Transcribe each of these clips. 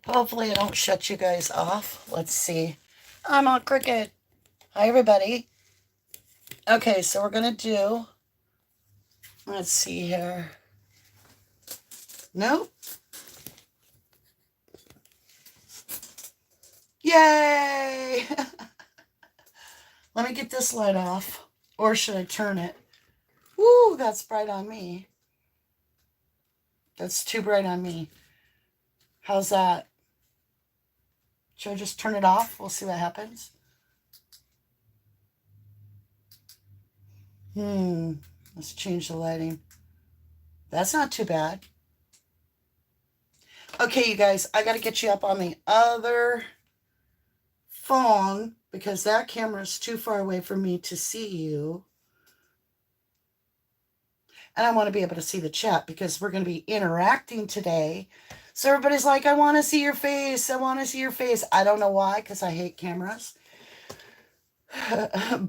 Hopefully I don't shut you guys off. Let's see. I'm on Cricket. Hi, everybody. Okay, so we're going to do... Let's see here. Nope. Yay! Let me get this light off. Or should I turn it? Woo, that's bright on me. That's too bright on me. How's that? Should I just turn it off? We'll see what happens. Let's change the lighting. That's not too bad. Okay, you guys, I got to get you up on the other phone because that camera is too far away for me to see you. And I want to be able to see the chat because we're going to be interacting today. So everybody's like, I want to see your face. I want to see your face. I don't know why, because I hate cameras.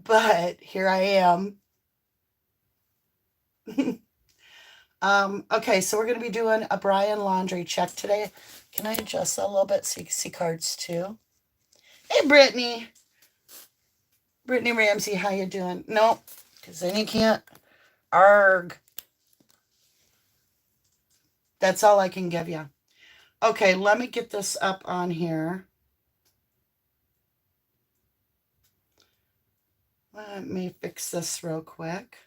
But here I am. Okay, so we're going to be doing a Brian Laundrie check today. Can I adjust that a little bit so you can see cards too? Hey, Brittany. Brittany Ramsey, how you doing? Nope, because then you can't. Arg. That's all I can give you. Okay, let me get this up on here. Let me fix this real quick.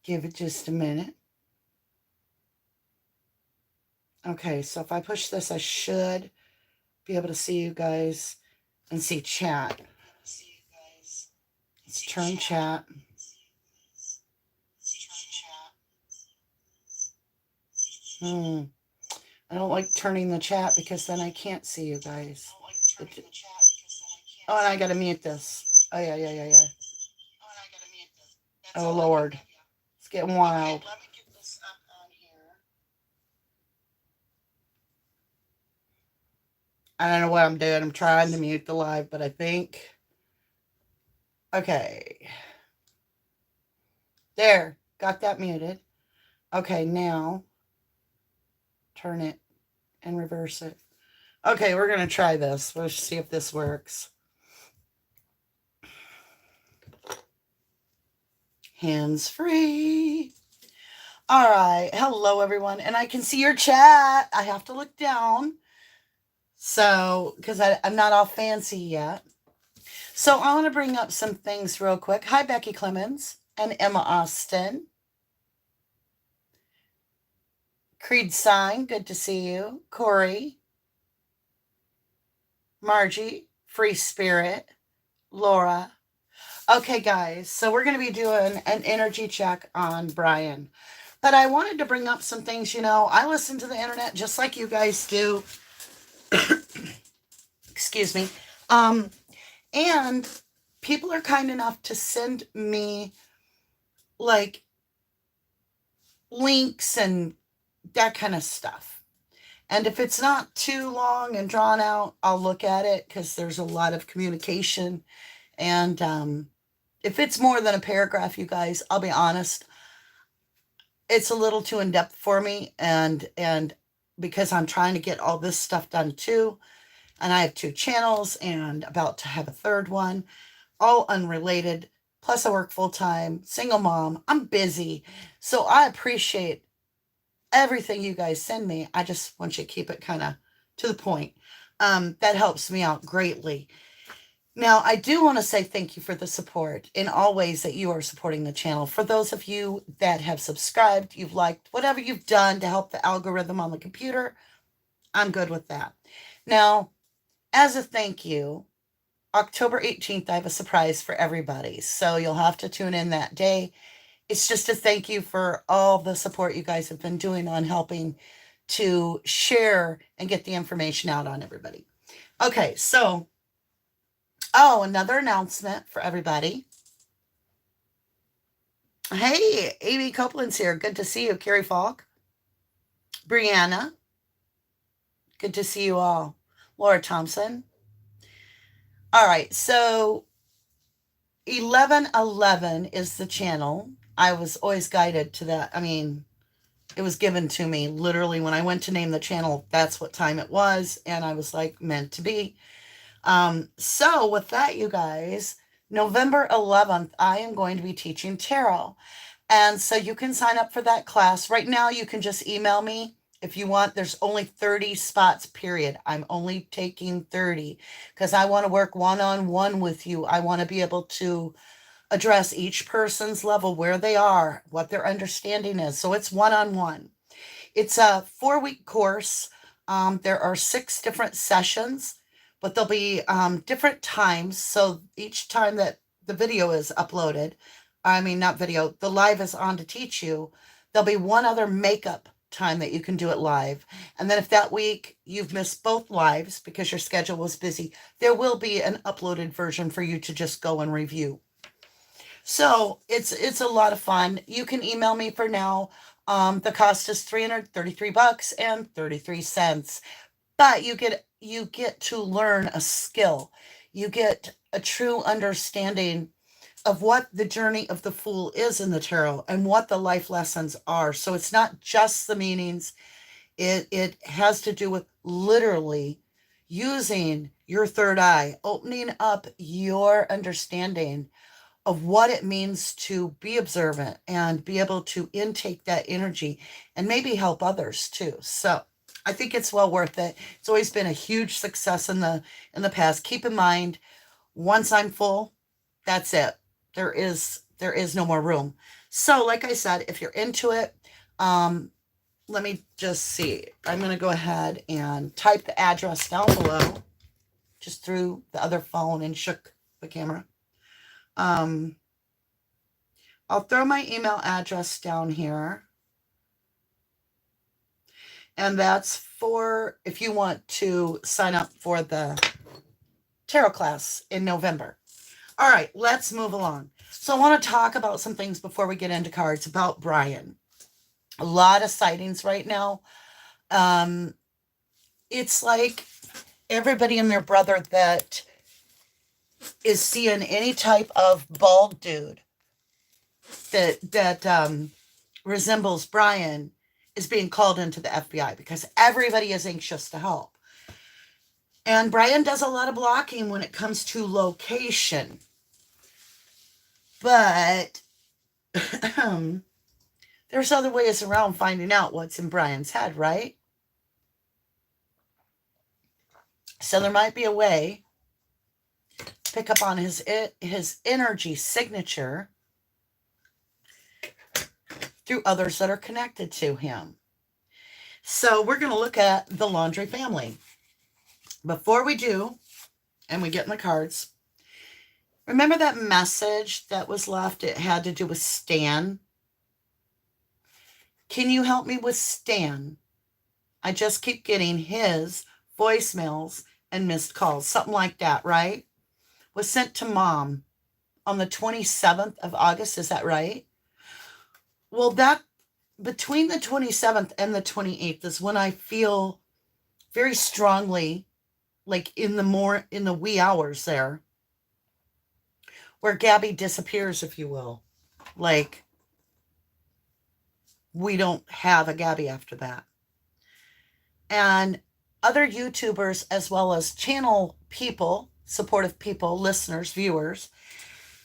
Give it just a minute. Okay, so if I push this, I should be able to see you guys and see chat. Let's turn chat. I don't like turning the chat because then I can't see you guys. Oh, and I gotta mute this. Oh, yeah. Oh, Lord. It's getting wild. Let me get this up on here. I don't know what I'm doing. I'm trying to mute the live, but I think... Okay. There. Got that muted. Okay, now... turn it and reverse it. Okay, we're going to try this. Let's see if this works. Hands free. All right. Hello, everyone. And I can see your chat. I have to look down. So, because I'm not all fancy yet. So I want to bring up some things real quick. Hi, Becky Clemens and Emma Austin. Creed Sign, good to see you. Corey. Margie, Free Spirit. Laura. Okay, guys, so we're going to be doing an energy check on Brian. But I wanted to bring up some things, I listen to the internet just like you guys do. Excuse me. And people are kind enough to send me, like, links and that kind of stuff. And if it's not too long and drawn out, I'll look at it because there's a lot of communication. And if it's more than a paragraph, you guys, I'll be honest, it's a little too in-depth for me. And because I'm trying to get all this stuff done too. And I have 2 channels and about to have a 3rd one, all unrelated. Plus I work full-time, single mom. I'm busy. So I appreciate everything you guys send me. I just want you to keep it kind of to the point. That helps me out greatly. Now, I do want to say thank you for the support in all ways that you are supporting the channel. For those of you that have subscribed, you've liked, whatever you've done to help the algorithm on the computer, I'm good with that. Now, as a thank you, October 18th, I have a surprise for everybody. So you'll have to tune in that day. It's just a thank you for all the support you guys have been doing on helping to share and get the information out on everybody. Okay, so, another announcement for everybody. Hey, Amy Copeland's here. Good to see you. Carrie Falk. Brianna. Good to see you all. Laura Thompson. All right, so 1111 is the channel. I was always guided to that. I mean, it was given to me literally when I went to name the channel. That's what time it was. And I was like, meant to be. So with that, you guys, November 11th, I am going to be teaching tarot. And so you can sign up for that class. Right now, you can just email me if you want. There's only 30 spots, period. I'm only taking 30 because I want to work one-on-one with you. I want to be able to address each person's level, where they are, what their understanding is. So it's one-on-one. It's a 4-week course. There are 6 different sessions, but there'll be different times. So each time that the video is uploaded, I mean, not video, the live is on to teach you, there'll be one other makeup time that you can do it live. And then if that week you've missed both lives because your schedule was busy, there will be an uploaded version for you to just go and review. So it's a lot of fun. You can email me for now. The cost is $333 and 33 cents. But you get to learn a skill. You get a true understanding of what the journey of the Fool is in the tarot and what the life lessons are. So it's not just the meanings. It has to do with literally using your third eye, opening up your understanding of what it means to be observant and be able to intake that energy and maybe help others too. So I think it's well worth it. It's always been a huge success in the past. Keep in mind, once I'm full, that's it. There is no more room. So like I said, if you're into it, let me just see. I'm going to go ahead and type the address down below. Just threw the other phone and shook the camera. I'll throw my email address down here. And that's for if you want to sign up for the tarot class in November. All right, let's move along. So I want to talk about some things before we get into cards about Brian. A lot of sightings right now. It's like everybody and their brother that is seeing any type of bald dude that resembles Brian is being called into the FBI because everybody is anxious to help. And Brian does a lot of blocking when it comes to location. But there's other ways around finding out what's in Brian's head, right? So there might be a way to pick up on his energy signature through others that are connected to him. So we're going to look at the Laundrie family. Before we do, and we get in the cards, remember that message that was left? It had to do with Stan. Can you help me with Stan? I just keep getting his voicemails and missed calls. Something like that, right? Was sent to Mom on the 27th of August. Is that right? Well, that between the 27th and the 28th is when I feel very strongly, like in the wee hours there, where Gabby disappears, if you will. Like, we don't have a Gabby after that. And other YouTubers, as well as channel people, supportive people, listeners, viewers,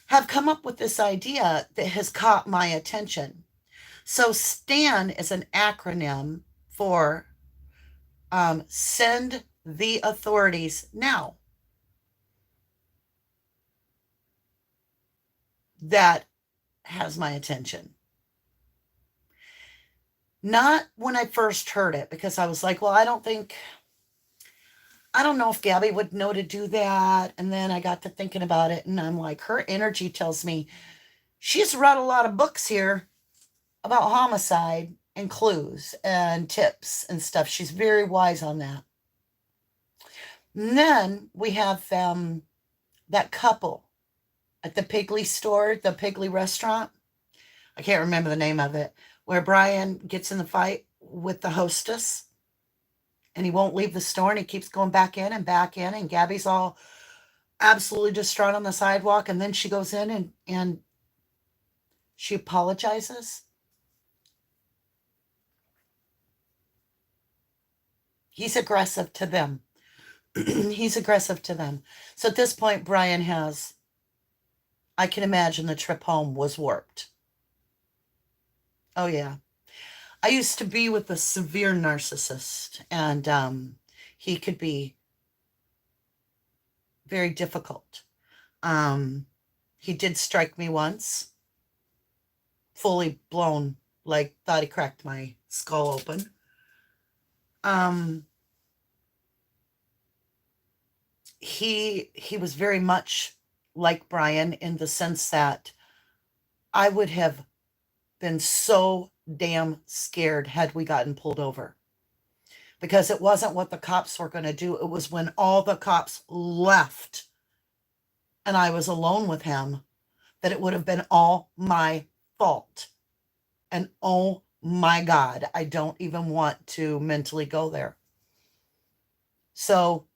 have come up with this idea that has caught my attention. So STAN is an acronym for send the authorities now. That has my attention. Not when I first heard it, because I was like, well, I don't know if Gabby would know to do that. And then I got to thinking about it, and I'm like, her energy tells me she's read a lot of books here about homicide and clues and tips and stuff. She's very wise on that. And then we have that couple at the Piggly store, the Piggly restaurant. I can't remember the name of it, where Brian gets in the fight with the hostess and he won't leave the store and he keeps going back in, and Gabby's all, absolutely distraught on the sidewalk, and then she goes in and she apologizes. He's aggressive to them. He's aggressive to them. So at this point, Brian has, I can imagine the trip home was warped. Oh, yeah. I used to be with a severe narcissist, and he could be very difficult. He did strike me once, fully blown, like thought he cracked my skull open. He was very much like Brian in the sense that I would have been so damn scared had we gotten pulled over, because it wasn't what the cops were going to do. It was when all the cops left and I was alone with him that it would have been all my fault. And oh my God, I don't even want to mentally go there. So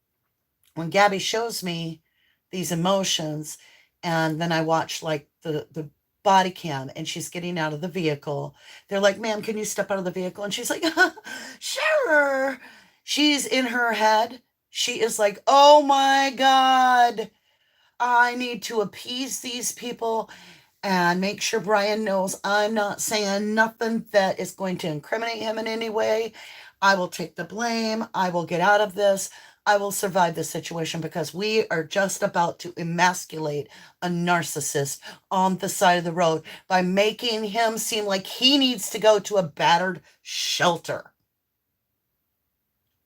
when Gabby shows me these emotions, and then I watch like the body cam, and she's getting out of the vehicle, they're like, ma'am, can you step out of the vehicle? And she's like, sure. She's in her head. She is like, oh my God, I need to appease these people and make sure Brian knows I'm not saying nothing that is going to incriminate him in any way. I will take the blame. I will get out of this. I will survive this situation, because we are just about to emasculate a narcissist on the side of the road by making him seem like he needs to go to a battered shelter.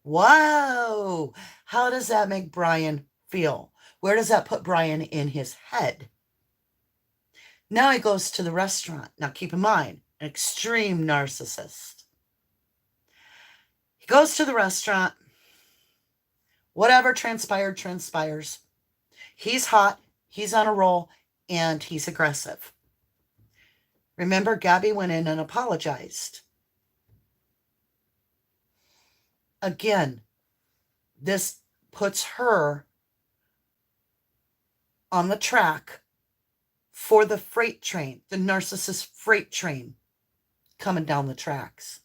Whoa! How does that make Brian feel? Where does that put Brian in his head? Now he goes to the restaurant. Now keep in mind, an extreme narcissist. He goes to the restaurant. Whatever transpired, transpires. He's hot, he's on a roll, and he's aggressive. Remember, Gabby went in and apologized. Again, this puts her on the track for the freight train, the narcissist freight train coming down the tracks.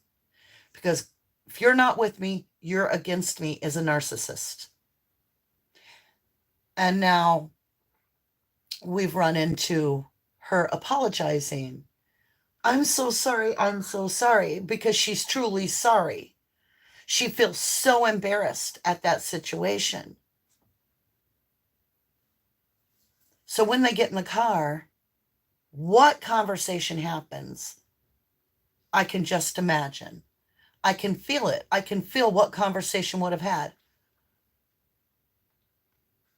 Because if you're not with me, you're against me as a narcissist. And now we've run into her apologizing. I'm so sorry, because she's truly sorry. She feels so embarrassed at that situation. So when they get in the car, what conversation happens? I can just imagine. I can feel it. I can feel what conversation would have had.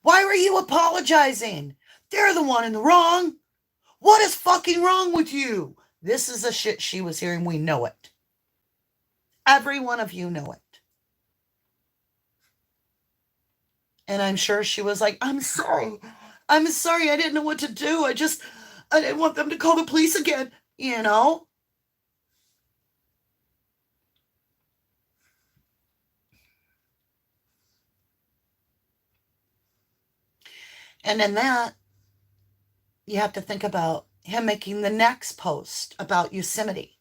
Why were you apologizing? They're the one in the wrong. What is fucking wrong with you? This is the shit she was hearing. We know it. Every one of you know it. And I'm sure she was like, I'm sorry. I didn't know what to do. I didn't want them to call the police again, you know? And in that, you have to think about him making the next post about Yosemite.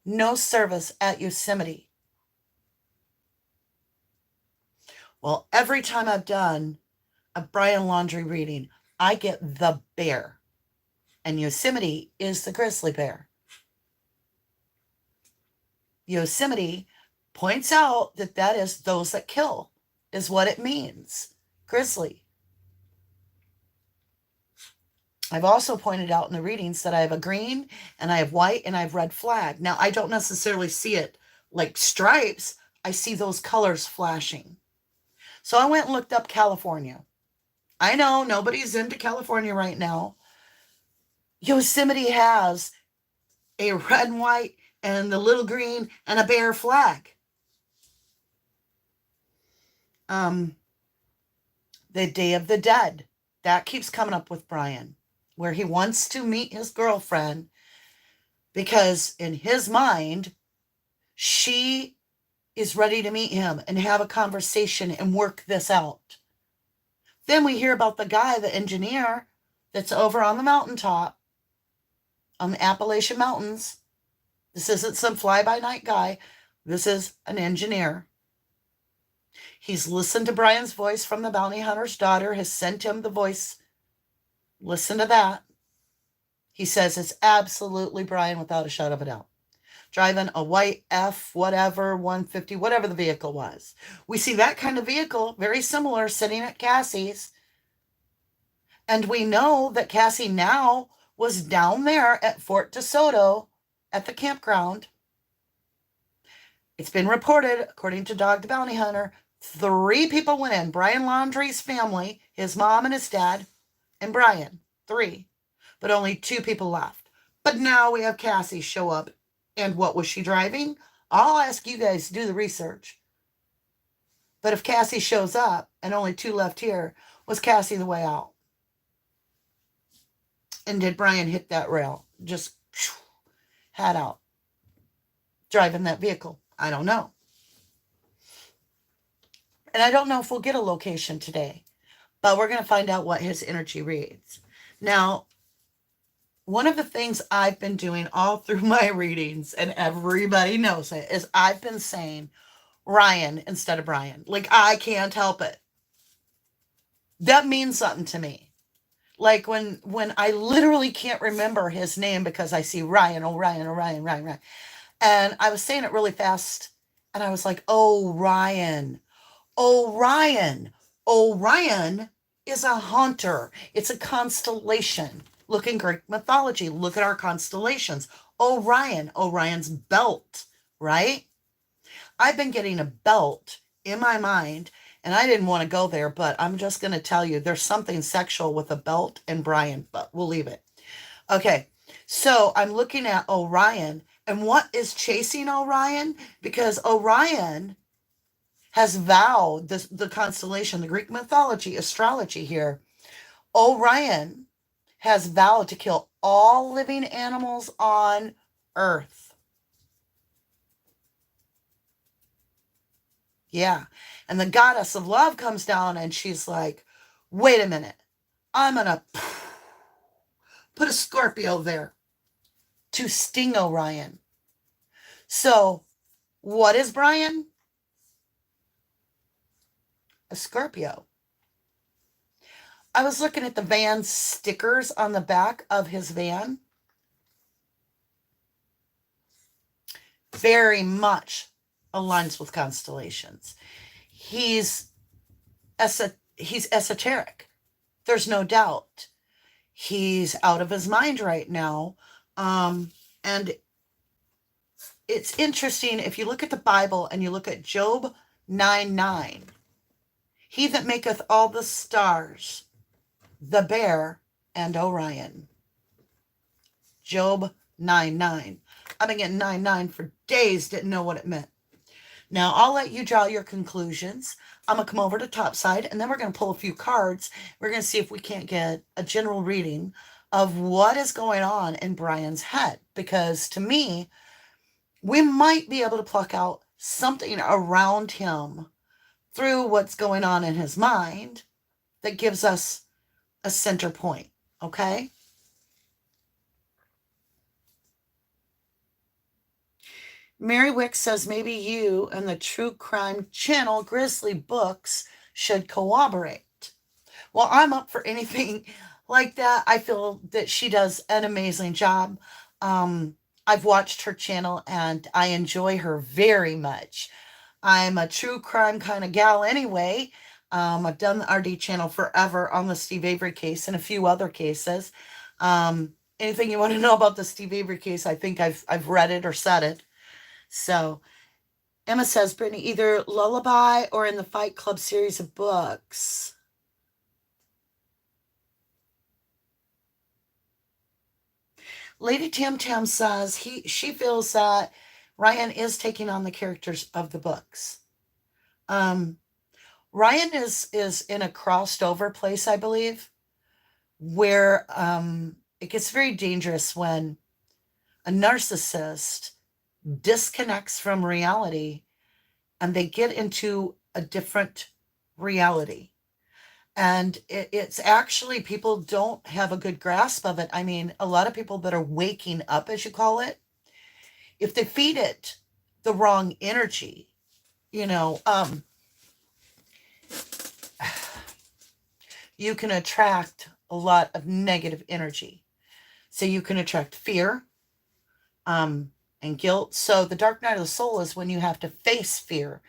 No service at Yosemite. Well, every time I've done a Brian Laundrie reading, I get the bear. And Yosemite is the grizzly bear. Yosemite points out that is those that kill, is what it means. Grizzly. I've also pointed out in the readings that I have a green and I have white and I have red flag. Now, I don't necessarily see it like stripes. I see those colors flashing. So I went and looked up California. I know nobody's into California right now. Yosemite has a red and white and the little green and a bear flag. The Day of the Dead. That keeps coming up with Brian, where he wants to meet his girlfriend because in his mind, she is ready to meet him and have a conversation and work this out. Then we hear about the guy, the engineer, that's over on the mountaintop, on the Appalachian Mountains. This isn't some fly-by-night guy. This is an engineer. He's listened to Brian's voice from the bounty hunter's daughter, has sent him the voice. Listen to that. He says it's absolutely Brian without a shadow of a doubt. Driving a white F, whatever, 150, whatever the vehicle was. We see that kind of vehicle, very similar, sitting at Cassie's. And we know that Cassie now was down there at Fort DeSoto at the campground. It's been reported, according to Dog the Bounty Hunter, 3 people went in. Brian Laundrie's family, his mom and his dad, and Brian, 3. But only 2 people left. But now we have Cassie show up. And what was she driving? I'll ask you guys to do the research. But if Cassie shows up and only 2 left here, was Cassie the way out? And did Brian hit that rail? Just head out. Driving that vehicle. I don't know. And I don't know if we'll get a location today. But we're going to find out what his energy reads. Now, one of the things I've been doing all through my readings, and everybody knows it, is I've been saying Ryan instead of Brian. Like, I can't help it. That means something to me. Like when I literally can't remember his name because I see Ryan, Ryan. And I was saying it really fast. And I was like, oh, Ryan. Orion is a hunter. It's a constellation. Look in Greek mythology. Look at our constellations. Orion's belt, right? I've been getting a belt in my mind, and I didn't want to go there, but I'm just going to tell you there's something sexual with a belt and Brian, but we'll leave it. Okay, so I'm looking at Orion, and what is chasing Orion? Because Orion has vowed, the constellation, the Greek mythology, astrology here, Orion has vowed to kill all living animals on Earth. Yeah. And the goddess of love comes down and she's like, wait a minute. I'm going to put a Scorpio there to sting Orion. So what is Brian? A Scorpio. I was looking at the van stickers on the back of his van. Very much aligns with constellations. He's esoteric. There's no doubt. He's out of his mind right now. And it's interesting if you look at the Bible and you look at Job 9:9. He that maketh all the stars, the bear, and Orion. Job 9:9. I've been getting 9:9 for days, didn't know what it meant. Now, I'll let you draw your conclusions. I'm going to come over to Topside, and then we're going to pull a few cards. We're going to see if we can't get a general reading of what is going on in Brian's head. Because to me, we might be able to pluck out something around him through what's going on in his mind that gives us a center point, okay? Mary Wick says maybe you and the true crime channel Grizzly Books should cooperate. Well, I'm up for anything like that. I feel that she does an amazing job. I've watched her channel and I enjoy her very much. I'm a true crime kind of gal anyway. I've done the RD channel forever on the Steve Avery case and a few other cases. Anything you want to know about the Steve Avery case, I think I've read it or said it. So Emma says, Brittany, either Lullaby or in the Fight Club series of books. Lady Tam Tam says she feels that Ryan is taking on the characters of the books. Ryan is in a crossed over place, I believe, where it gets very dangerous when a narcissist disconnects from reality and they get into a different reality. And it's actually, people don't have a good grasp of it. I mean, a lot of people that are waking up, as you call it, if they feed it the wrong energy, you know, you can attract a lot of negative energy. So you can attract fear, and guilt. So the dark night of the soul is when you have to face fear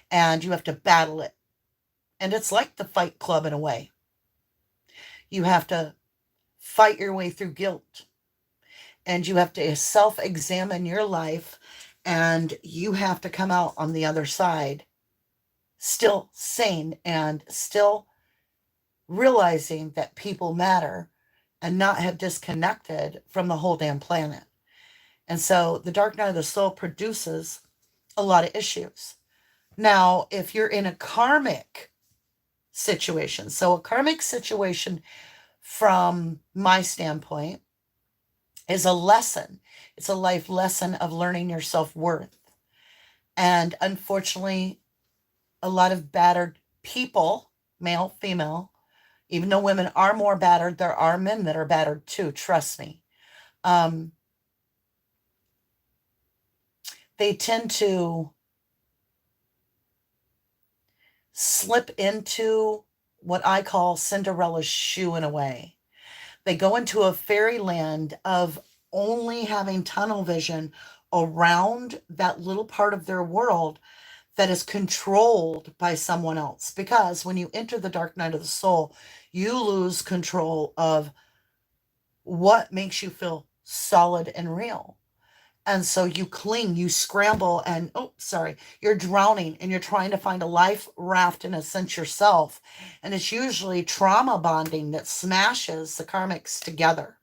and you have to battle it. And it's like the Fight Club in a way. You have to fight your way through guilt, and you have to self-examine your life, and you have to come out on the other side still sane and still realizing that people matter and not have disconnected from the whole damn planet. And so the dark night of the soul produces a lot of issues. Now, if you're in a karmic situation, so a karmic situation from my standpoint is a lesson. It's a life lesson of learning your self-worth. And unfortunately, a lot of battered people, male, female, even though women are more battered, there are men that are battered too, trust me. They tend to slip into what I call Cinderella's shoe in a way. They go into a fairyland of only having tunnel vision around that little part of their world that is controlled by someone else. Because when you enter the dark night of the soul, you lose control of what makes you feel solid and real. And so you cling, you scramble, and you're drowning and you're trying to find a life raft in a sense yourself. And it's usually trauma bonding that smashes the karmics together.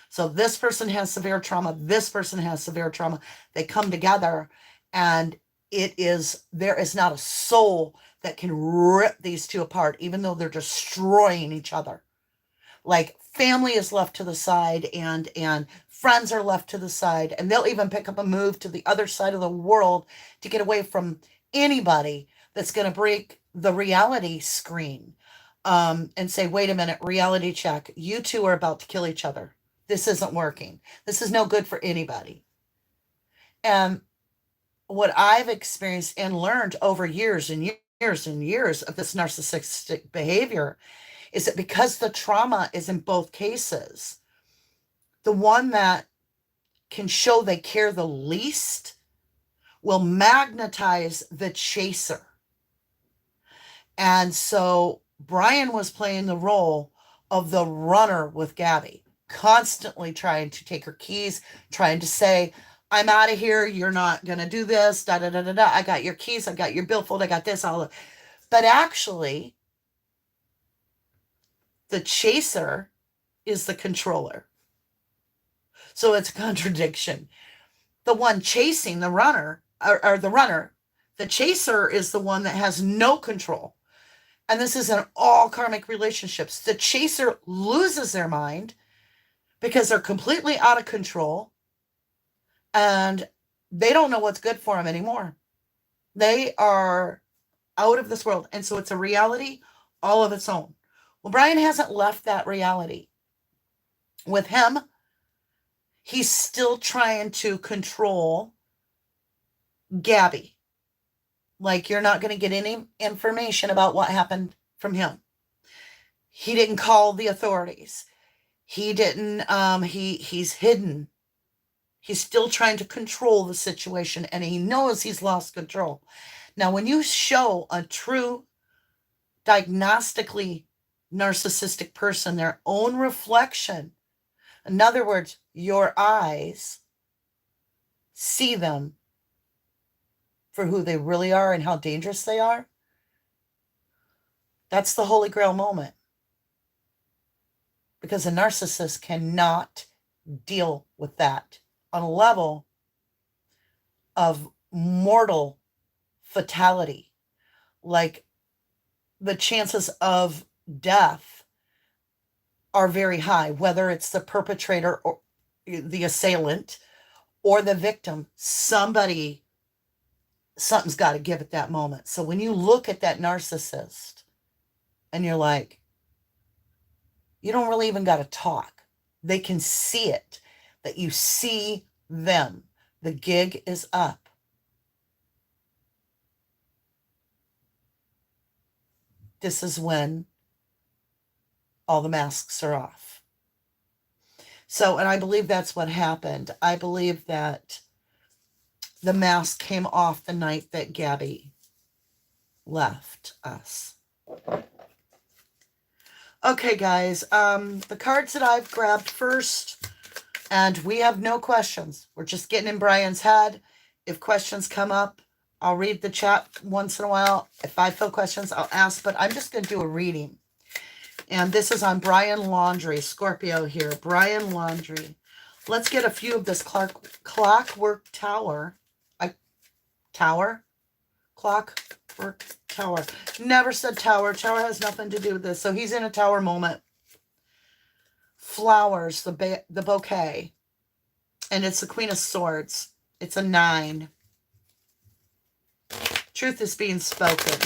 So this person has severe trauma, this person has severe trauma. They come together, and there is not a soul that can rip these two apart, even though they're destroying each other. Like family is left to the side, and friends are left to the side, and they'll even pick up a move to the other side of the world to get away from anybody that's going to break the reality screen, and say, wait a minute, reality check. You two are about to kill each other. This isn't working. This is no good for anybody. And what I've experienced and learned over years and years and years of this narcissistic behavior is that because the trauma is in both cases, the one that can show they care the least will magnetize the chaser. And so Brian was playing the role of the runner with Gabby, constantly trying to take her keys, trying to say, I'm out of here. You're not going to do this. Da, da, da, da, da. I got your keys. I got your billfold. I got this. But actually, the chaser is the controller. So it's a contradiction. The one chasing the runner, or the runner, the chaser is the one that has no control. And this is in all karmic relationships. The chaser loses their mind because they're completely out of control, and they don't know what's good for them anymore. They are out of this world. And so it's a reality all of its own. Well, Brian hasn't left that reality. With him, he's still trying to control Gabby. Like, you're not going to get any information about what happened from him. He didn't call the authorities. He didn't, he's hidden. He's still trying to control the situation, and he knows he's lost control. Now, when you show a true diagnostically narcissistic person their own reflection, in other words, your eyes see them for who they really are and how dangerous they are, that's the holy grail moment. Because a narcissist cannot deal with that on a level of mortal fatality. Like, the chances of death are very high, whether it's the perpetrator or the assailant or the victim. Something's got to give at that moment. So when you look at that narcissist And you're like, you don't really even got to talk. They can see it, that you see them. The gig is up. This is when all the masks are off. So, and I believe that's what happened. I believe that the mask came off the night that Gabby left us. Okay, guys, the cards that I've grabbed first, and we have no questions. We're just getting in Brian's head. If questions come up, I'll read the chat once in a while. If I feel questions, I'll ask, but I'm just going to do a reading. And this is on Brian Laundrie, Scorpio here. Brian Laundrie. Let's get a few of this clockwork tower. Clockwork tower. Never said tower. Tower has nothing to do with this. So he's in a tower moment. Flowers, the bouquet. And it's the Queen of Swords. It's a 9. Truth is being spoken.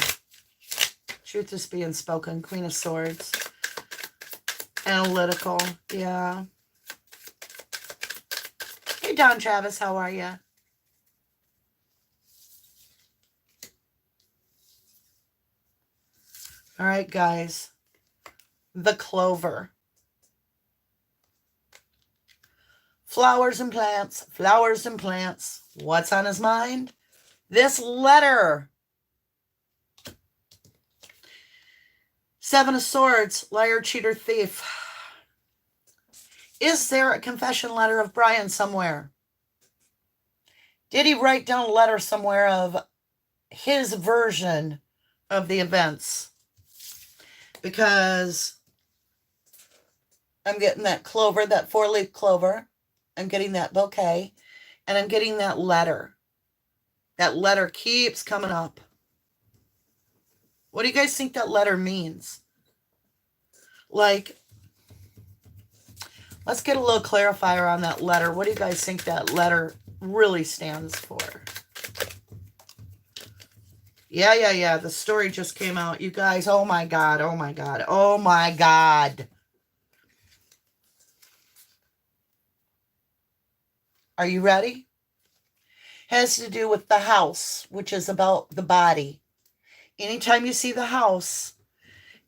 Truth is being spoken. Queen of Swords. Analytical. Yeah. Hey, Don Travis, how are you? All right, guys. The clover. Flowers and plants. Flowers and plants. What's on his mind? This letter. 7 of Swords. Liar, cheater, thief. Is there a confession letter of Brian somewhere? Did he write down a letter somewhere of his version of the events? Because I'm getting that clover, that 4-leaf clover. I'm getting that bouquet. And I'm getting that letter. That letter keeps coming up. What do you guys think that letter means? Like, let's get a little clarifier on that letter. What do you guys think that letter really stands for? Yeah. The story just came out. You guys, oh my God. Are you ready? Has to do with the house, which is about the body. Anytime you see the house,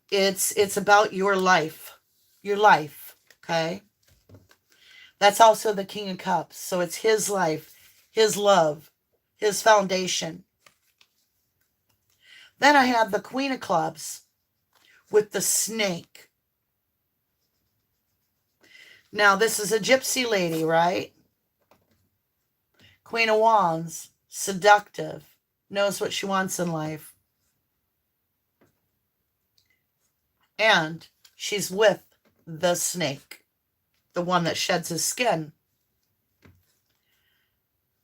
it's about your life. Your life, okay? That's also the King of Cups. So it's his life, his love, his foundation. Then I have the Queen of Clubs with the snake. Now, this is a gypsy lady, right? Queen of Wands, seductive, knows what she wants in life. And she's with the snake, the one that sheds his skin.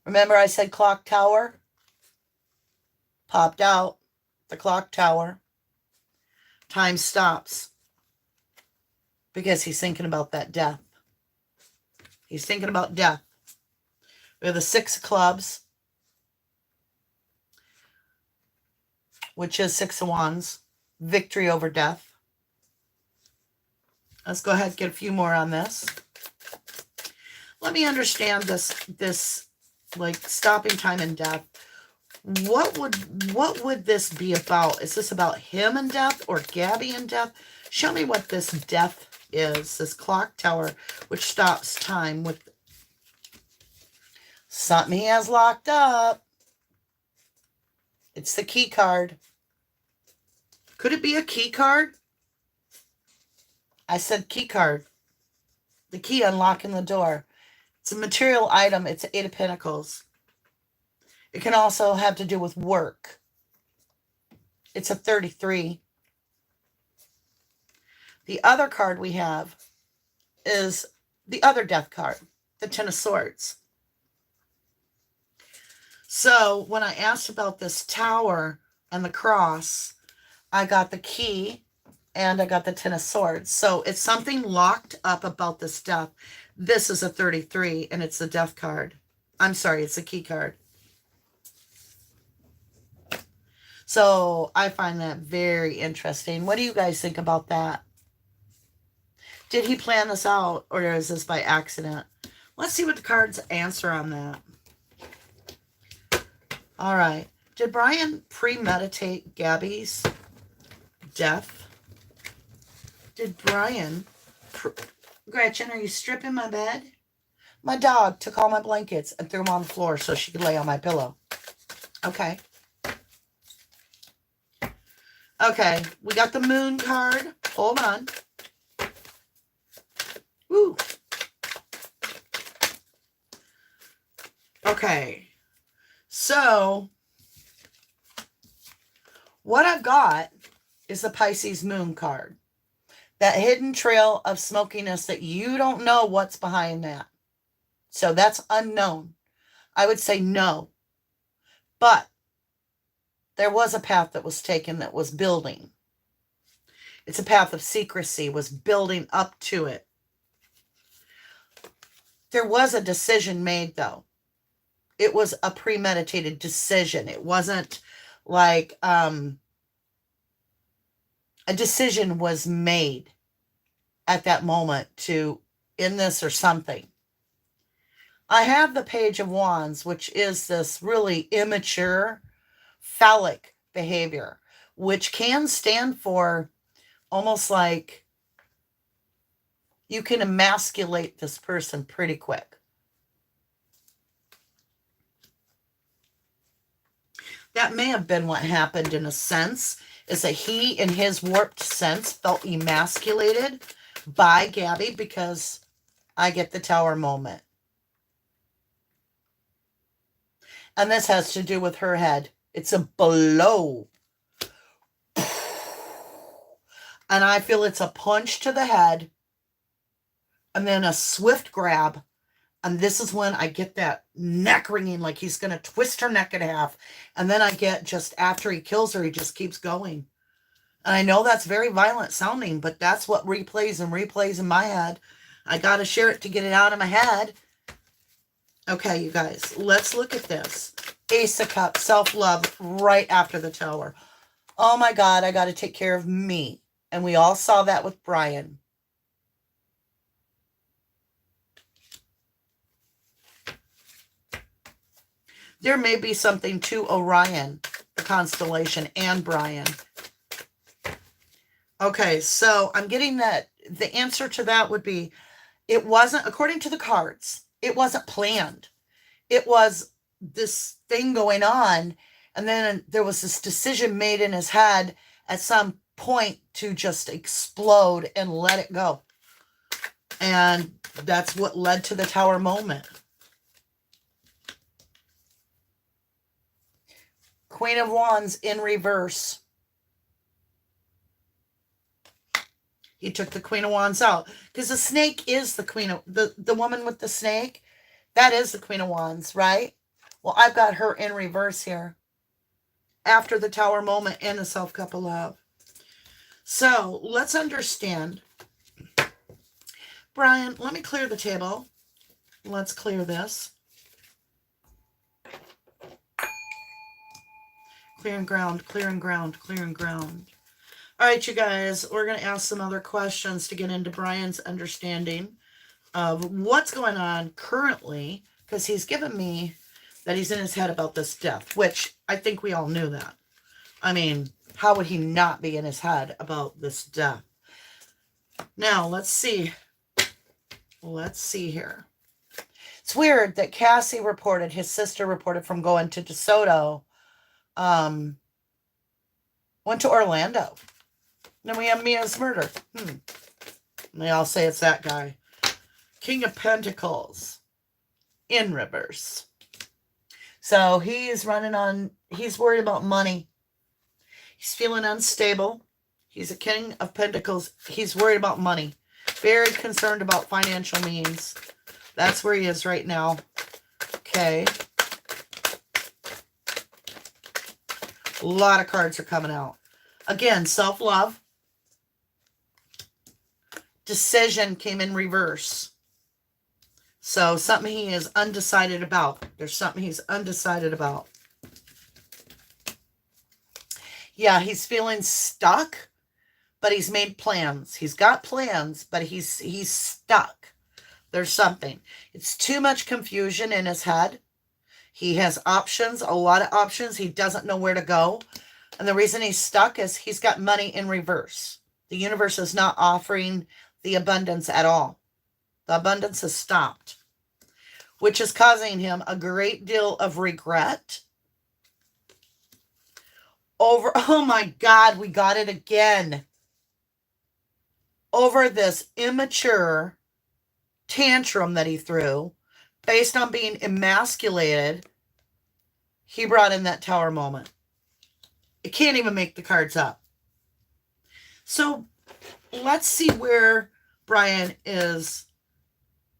Remember I said clock tower? Popped out the clock tower. Time stops because he's thinking about that death. He's thinking about death. We have the 6 of clubs, which is 6 of wands, victory over death. Let's go ahead and get a few more on this. Let me understand this like stopping time and death. What would this be about? Is this about him and death or Gabby and death? Show me what this death is. This clock tower, which stops time with something he has locked up. It's the key card. Could it be a key card? I said key card. The key unlocking the door. It's a material item. It's 8 of Pentacles. It can also have to do with work. It's a 33. The other card we have is the other death card, the 10 of Swords. So when I asked about this tower and the cross, I got the key and I got the 10 of Swords. So it's something locked up about this death. This is a 33 and it's the death card. I'm sorry, it's a key card. So I find that very interesting. What do you guys think about that? Did he plan this out, or is this by accident? Let's see what the cards answer on that. All right. Did Brian premeditate Gabby's death? Did Brian... Gretchen, are you stripping my bed? My dog took all my blankets and threw them on the floor so she could lay on my pillow. Okay. Okay, we got the moon card. Hold on. Woo. Okay. So, what I've got is the Pisces moon card. That hidden trail of smokiness that you don't know what's behind that. So that's unknown. I would say no. But there was a path that was taken that was building. It's a path of secrecy, was building up to it. There was a decision made, though. It was a premeditated decision. It wasn't like a decision was made at that moment to end this or something. I have the Page of Wands, which is this really immature, phallic behavior, which can stand for almost like you can emasculate this person pretty quick. That may have been what happened in a sense, is that he, in his warped sense, felt emasculated by Gabby, because I get the Tower moment. And this has to do with her head. It's a blow. And I feel it's a punch to the head, and then a swift grab. And this is when I get that neck wringing, like he's going to twist her neck in half. And then I get, just after he kills her, he just keeps going. And I know that's very violent sounding, but that's what replays and replays in my head. I got to share it to get it out of my head. Okay, you guys, let's look at this. Ace of Cups, self-love, right after the Tower. Oh my God, I got to take care of me. And we all saw that with Brian. There may be something to Orion, the constellation, and Brian. Okay, so I'm getting that the answer to that would be, it wasn't, according to the cards, it wasn't planned. It was this thing going on, and then there was this decision made in his head at some point to just explode and let it go. And that's what led to the Tower moment. Queen of Wands in reverse. He took the Queen of Wands out, because the snake is the Queen of, the woman with the snake, that is the Queen of Wands, right? Well, I've got her in reverse here, after the Tower moment and the self-cup of love. So let's understand. Brian, let me clear the table. Let's clear this. Clearing ground, clearing ground, clearing ground. All right, you guys, we're going to ask some other questions to get into Brian's understanding of what's going on currently, because he's given me that he's in his head about this death, which I think we all knew that. I mean, how would he not be in his head about this death? Now, let's see. Let's see here. It's weird that Cassie reported, his sister reported from going to DeSoto, went to Orlando. Then we have Mia's murder. And they all say it's that guy. King of Pentacles in reverse. So he's running on, he's worried about money. He's feeling unstable. He's a King of Pentacles. He's worried about money. Very concerned about financial means. That's where he is right now. Okay. A lot of cards are coming out. Again, self-love. Decision came in reverse. So something he is undecided about. There's something he's undecided about. Yeah, he's feeling stuck, but he's made plans. He's got plans, but he's stuck. There's something. It's too much confusion in his head. He has options, a lot of options. He doesn't know where to go. And the reason he's stuck is he's got money in reverse. The universe is not offering the abundance at all. The abundance has stopped, which is causing him a great deal of regret over, oh my God, we got it again, over this immature tantrum that he threw based on being emasculated. He brought in that Tower moment. It can't even make the cards up. So let's see where Brian is.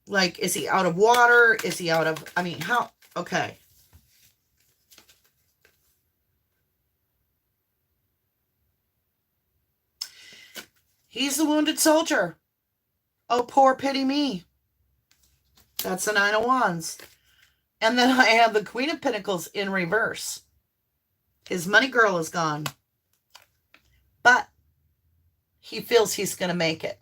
Like, is he out of water? Is he out of, I mean, how? Okay. He's the wounded soldier. Oh, poor pity me. That's the Nine of Wands. And then I have the Queen of Pentacles in reverse. His money girl is gone. But he feels he's going to make it.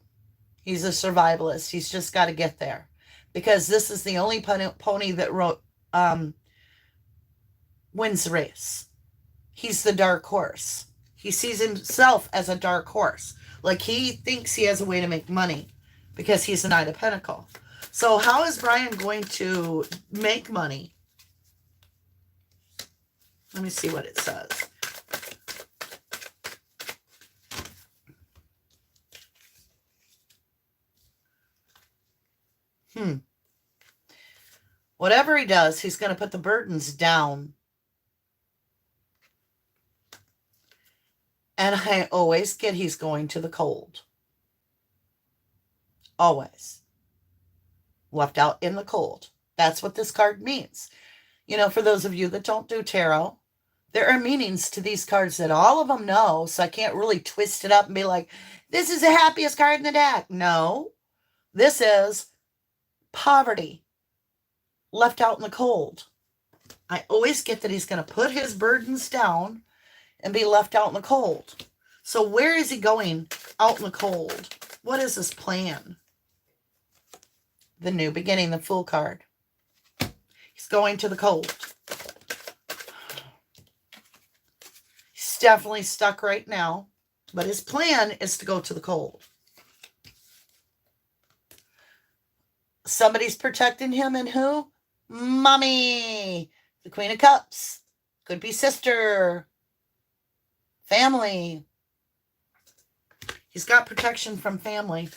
He's a survivalist. He's just got to get there. Because this is the only pony that wins the race. He's the dark horse. He sees himself as a dark horse. Like, he thinks he has a way to make money because he's the Knight of Pentacles. So how is Brian going to make money? Let me see what it says. Whatever he does, he's going to put the burdens down. And I always get he's going to the cold. Always. Left out in the cold. That's what this card means. You know, for those of you that don't do tarot, there are meanings to these cards that all of them know, so I can't really twist it up and be like, this is the happiest card in the deck. No. This is poverty. Left out in the cold. I always get that he's going to put his burdens down and be left out in the cold. So where is he going out in the cold? What is his plan? The new beginning, the Fool card. He's going to the cold. He's definitely stuck right now, but his plan is to go to the cold. Somebody's protecting him, and who? Mommy. The Queen of Cups. Could be sister. Family. He's got protection from family.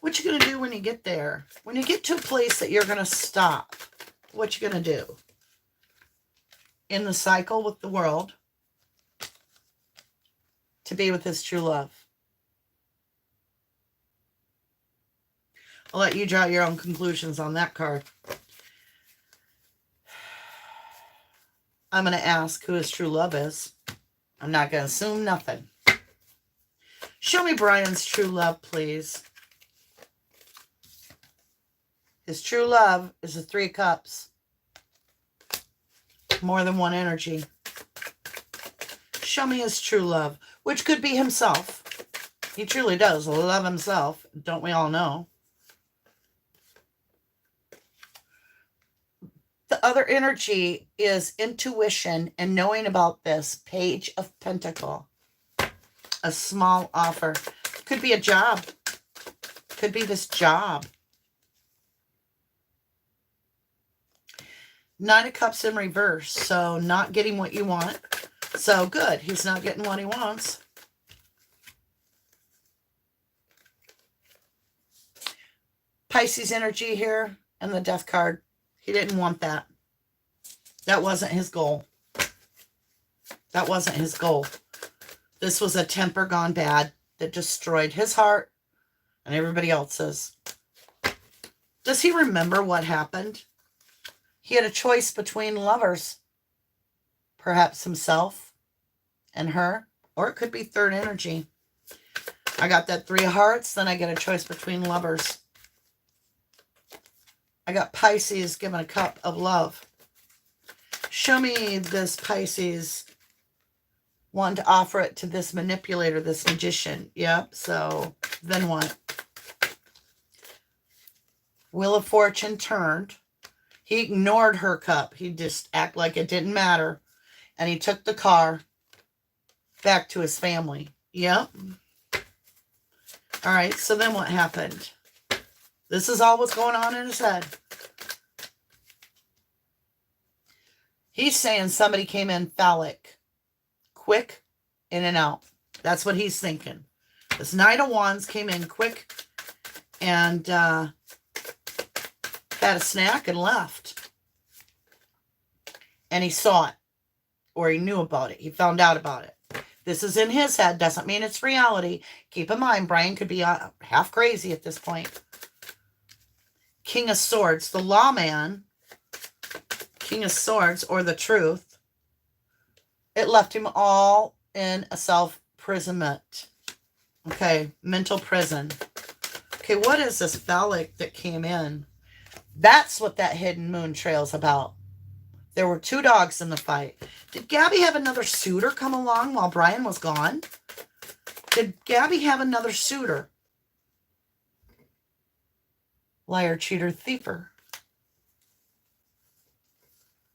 What you going to do when you get there? When you get to a place that you're going to stop, what you going to do? In the cycle with the world, to be with his true love. I'll let you draw your own conclusions on that card. I'm going to ask who his true love is. I'm not going to assume nothing. Show me Brian's true love, please. His true love is the Three of Cups. More than one energy. Show me his true love, which could be himself. He truly does love himself. Don't we all know? The other energy is intuition and knowing about this. Page of Pentacle. A small offer. Could be a job. Could be this job. Nine of Cups in reverse. So not getting what you want. So good. He's not getting what he wants. Pisces energy here and the Death card. He didn't want that. That wasn't his goal. That wasn't his goal. This was a temper gone bad that destroyed his heart and everybody else's. Does he remember what happened? He had a choice between lovers. Perhaps himself and her. Or it could be third energy. I got that Three of Hearts. Then I get a choice between lovers. I got Pisces given a cup of love. Show me this Pisces wanting to offer it to this manipulator, this magician. Yep, so then what? Wheel of Fortune turned. He ignored her cup. He just acted like it didn't matter. And he took the car back to his family. Yep. All right, so then what happened? This is all what's going on in his head. He's saying somebody came in phallic. Quick, in and out. That's what he's thinking. This Knight of Wands came in quick and had a snack and left. And he saw it. Or he knew about it. He found out about it. This is in his head. Doesn't mean it's reality. Keep in mind, Brian could be half crazy at this point. King of Swords. The lawman. King of Swords, or the truth. It left him all in a self-imprisonment. Okay, mental prison. Okay, what is this phallic that came in? That's what that hidden moon trail's about. There were 2 dogs in the fight. Did Gabby have another suitor come along while Brian was gone? Did Gabby have another suitor? Liar, cheater, thiefer.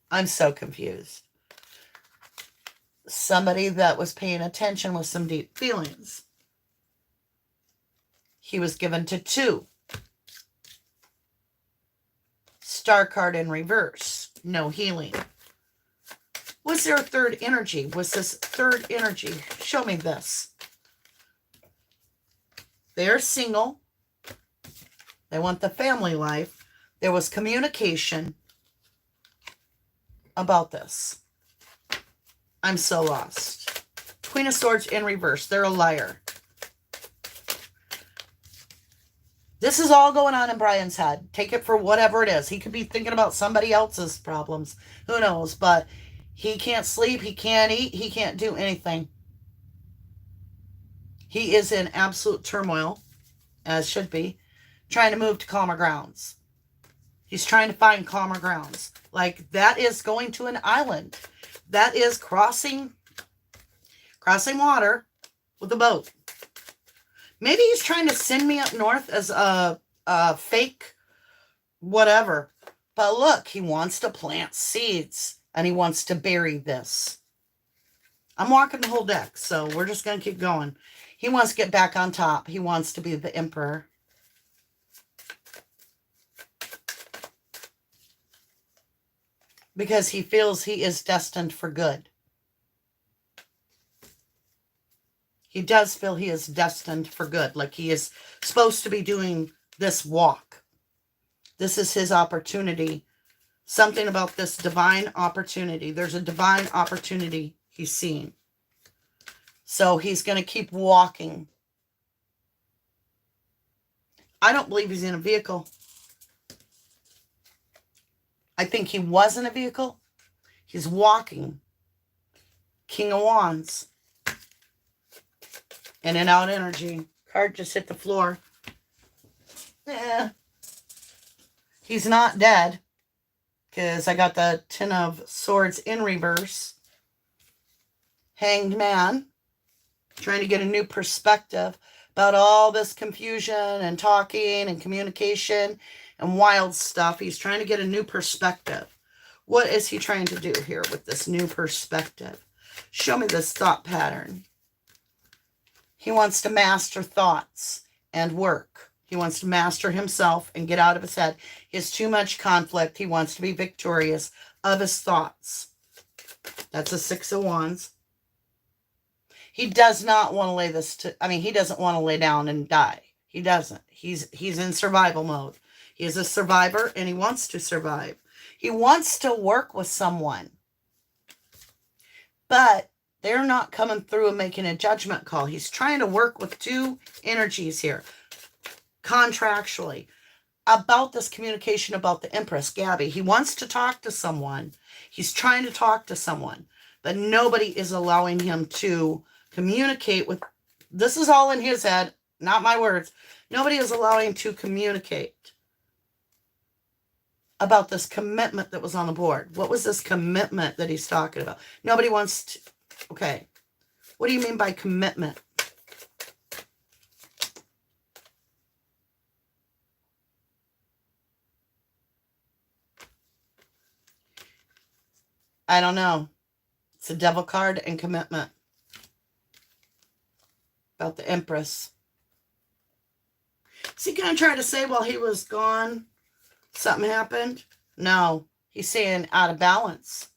I'm so confused. Somebody that was paying attention with some deep feelings. He was given to 2. Star card in reverse. No healing. Was there a third energy? Was this third energy? Show me this. They're single. They want the family life. There was communication about this. I'm so lost. Queen of Swords in reverse. They're a liar. This is all going on in Brian's head. Take it for whatever it is. He could be thinking about somebody else's problems. Who knows? But he can't sleep. He can't eat. He can't do anything. He is in absolute turmoil, as should be, trying to move to calmer grounds. He's trying to find calmer grounds. Like, that is going to an island. That is crossing water with a boat. Maybe he's trying to send me up north as a fake whatever. But look, he wants to plant seeds. And he wants to bury this. I'm walking the whole deck, so we're just going to keep going. He wants to get back on top. He wants to be the emperor. Because he feels he is destined for good. He does feel he is destined for good. Like he is supposed to be doing this walk. This is his opportunity. Something about this divine opportunity. There's a divine opportunity he's seeing. So he's going to keep walking. I don't believe he's in a vehicle. I think he was in a vehicle. He's walking. King of Wands. In and out energy. Card just hit the floor. Yeah. He's not dead. Because I got the 10 of Swords in reverse. Hanged Man. Trying to get a new perspective about all this confusion and talking and communication and wild stuff. He's trying to get a new perspective. What is he trying to do here with this new perspective? Show me this thought pattern. He wants to master thoughts and work. He wants to master himself and get out of his head. He has too much conflict. He wants to be victorious of his thoughts. That's a 6 of Wands. He does not want to lay this to, he doesn't want to lay down and die. He doesn't. He's in survival mode. He is a survivor and he wants to survive. He wants to work with someone. But they're not coming through and making a judgment call. He's trying to work with 2 energies here. Contractually. About this communication about the Empress, Gabby. He wants to talk to someone. He's trying to talk to someone. But nobody is allowing him to communicate with. This is all in his head, not my words. Nobody is allowing him to communicate. about this commitment that was on the board. What was this commitment that he's talking about? Nobody wants to... Okay. What do you mean by commitment? I don't know. It's a devil card and commitment. About the Empress. Is he going to try to say while he was gone, something happened? No. He's saying out of balance.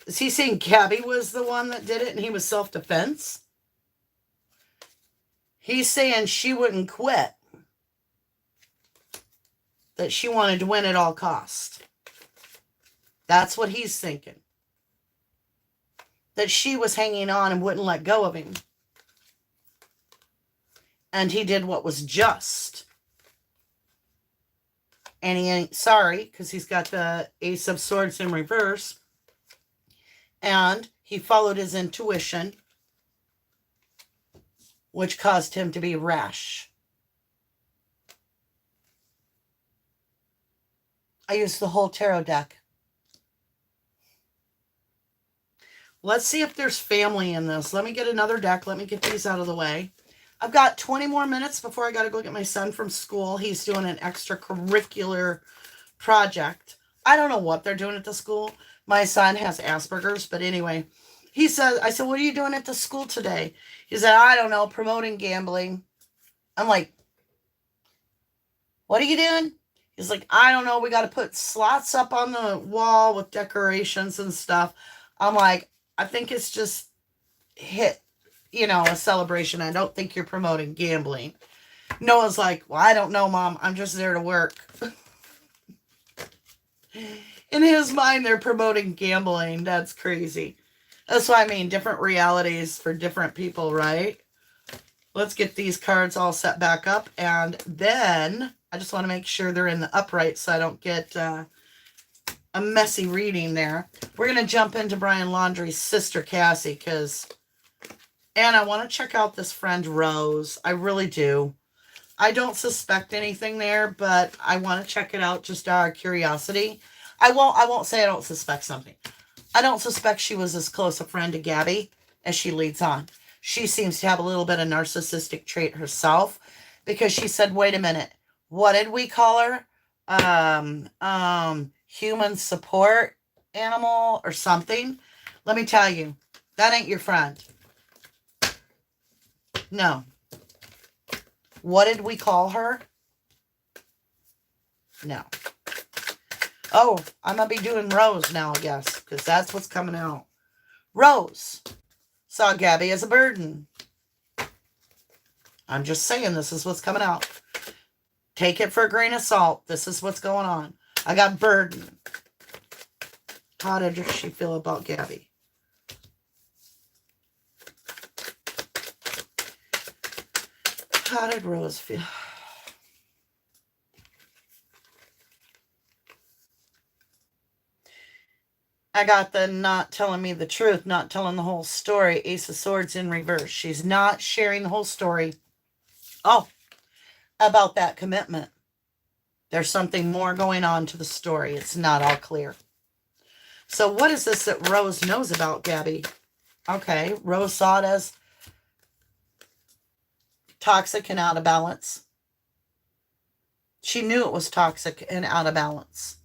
Is he saying Gabby was the one that did it and he was self-defense? He's saying she wouldn't quit. That she wanted to win at all costs. That's what he's thinking. That she was hanging on and wouldn't let go of him. And he did what was just. And he ain't sorry because he's got the Ace of Swords in reverse. And he followed his intuition, which caused him to be rash. I used the whole tarot deck. Let's see if there's family in this. Let me get another deck. Let me get these out of the way. I've got 20 more minutes before I got to go get my son from school. He's doing an extracurricular project. I don't know what they're doing at the school. My son has Asperger's, but anyway, he said, I said, what are you doing at the school today? He said, I don't know, promoting gambling. I'm like, what are you doing? He's like, I don't know. We got to put slots up on the wall with decorations and stuff. I'm like, I think it's just a celebration. I don't think you're promoting gambling. Noah's like, well, I don't know, Mom. I'm just there to work. In his mind, they're promoting gambling. That's crazy. That's what I mean. Different realities for different people, right? Let's get these cards all set back up. And then I just want to make sure they're in the upright so I don't get a messy reading there. We're going to jump into Brian Laundrie's sister, Cassie, and I want to check out this friend, Rose. I really do. I don't suspect anything there, but I want to check it out just out of curiosity. I won't say I don't suspect something. I don't suspect she was as close a friend to Gabby as she leads on. She seems to have a little bit of narcissistic trait herself because she said, wait a minute, what did we call her? Human support animal or something. Let me tell you, that ain't your friend. No. What did we call her? No. Oh, I'm going to be doing Rose now, I guess, because that's what's coming out. Rose saw Gabby as a burden. I'm just saying this is what's coming out. Take it for a grain of salt. This is what's going on. I got burden. How did she feel about Gabby? How did Rose feel? I got the not telling me the truth, not telling the whole story. Ace of Swords in reverse. She's not sharing the whole story. Oh, about that commitment. There's something more going on to the story. It's not all clear. So what is this that Rose knows about Gabby? Okay, Rose saw it as toxic and out of balance. She knew it was toxic and out of balance.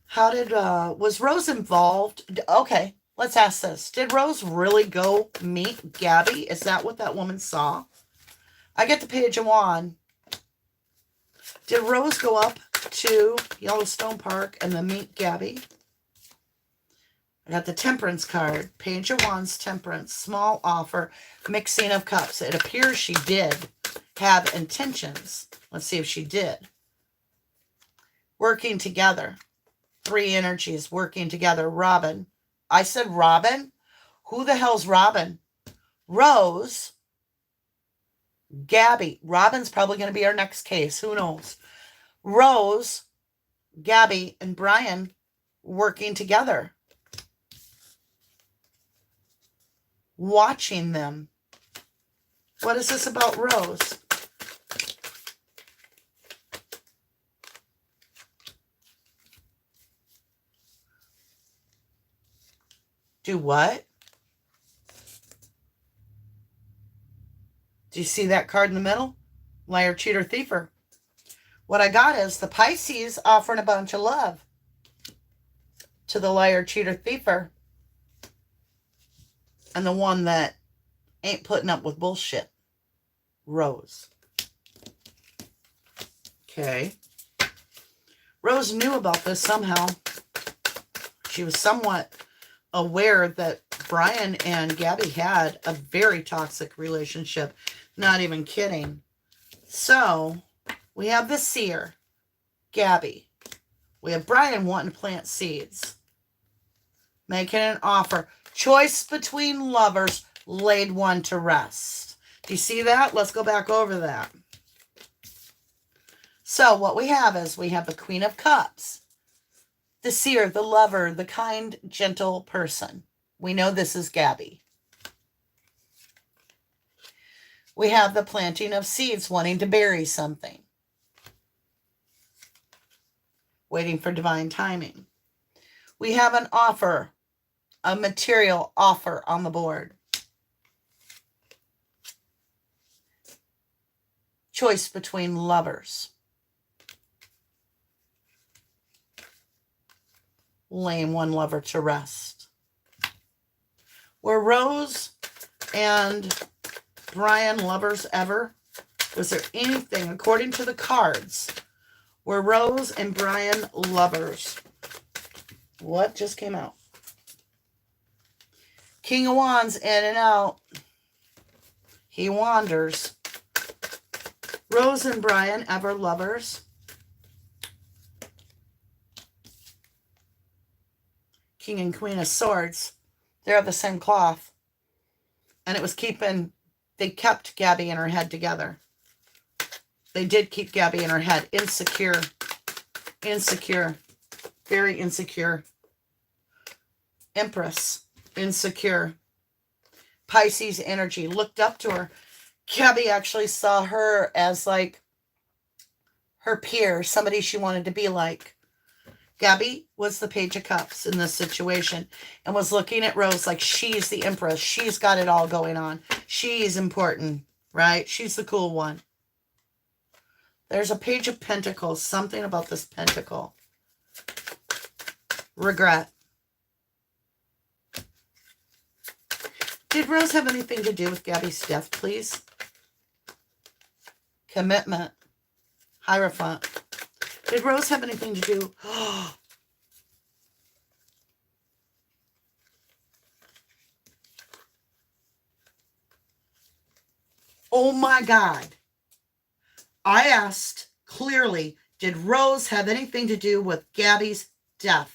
How did, was Rose involved? Okay, let's ask this. Did Rose really go meet Gabby? Is that what that woman saw? I get the Page of Wands. Did Rose go up to Yellowstone Park and then meet Gabby? I got the Temperance card. Page of Wands, Temperance, small offer, mixing of cups. It appears she did have intentions. Let's see if she did. Working together. 3 energies working together. Robin. I said Robin? Who the hell's Robin? Rose. Gabby. Robin's probably going to be our next case. Who knows? Rose, Gabby, and Brian working together. Watching them. What is this about Rose? Do what? Do you see that card in the middle? Liar, cheater, thiefer. What I got is the Pisces offering a bunch of love to the liar, cheater, thiefer. And the one that ain't putting up with bullshit. Rose. Okay. Rose knew about this somehow. She was somewhat aware that Brian and Gabby had a very toxic relationship. Not even kidding. So, we have the seer, Gabby. We have Brian wanting to plant seeds. Making an offer. Choice between lovers, laid one to rest. Do you see that? Let's go back over that. So, what we have is we have the Queen of Cups. The seer, the lover, the kind, gentle person. We know this is Gabby. We have the planting of seeds, wanting to bury something. Waiting for divine timing. We have an offer, a material offer on the board. Choice between lovers. Laying one lover to rest. Were Rose and Brian lovers ever? Was there anything, according to the cards, were Rose and Brian lovers? What just came out? King of Wands in and out. He wanders. Rose and Brian ever lovers? King and Queen of Swords. They're of the same cloth. And it was they kept Gabby and her head together. They did keep Gabby in her head. Insecure. Insecure. Very insecure. Empress. Insecure. Pisces energy. Looked up to her. Gabby actually saw her as like her peer. Somebody she wanted to be like. Gabby was the Page of Cups in this situation and was looking at Rose like she's the Empress. She's got it all going on. She's important, right? She's the cool one. There's a Page of Pentacles. Something about this pentacle. Regret. Did Rose have anything to do with Gabby's death, please? Commitment. Hierophant. Did Rose have anything to do? Oh my God. I asked clearly, did Rose have anything to do with Gabby's death?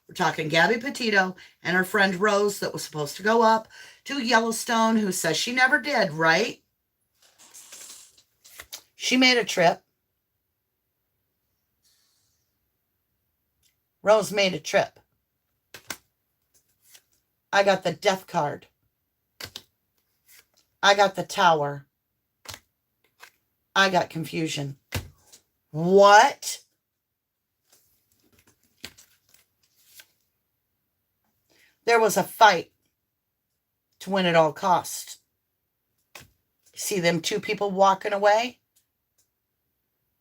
We're talking Gabby Petito and her friend Rose that was supposed to go up to Yellowstone, who says she never did, right? She made a trip. Rose made a trip. I got the death card. I got the tower. I got confusion. What? There was a fight to win at all costs. See them two people walking away?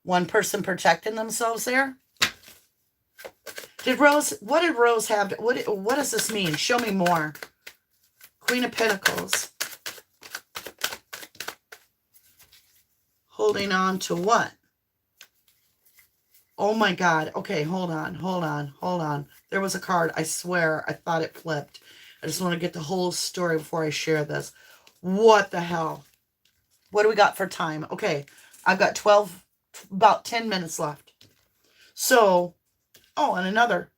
One person protecting themselves there? What did Rose have? What does this mean? Show me more. Queen of Pentacles. Holding on to what? Oh my God. Okay, hold on. There was a card. I swear, I thought it flipped. I just want to get the whole story before I share this. What the hell? What do we got for time? Okay, I've got about 10 minutes left. So, oh, and another.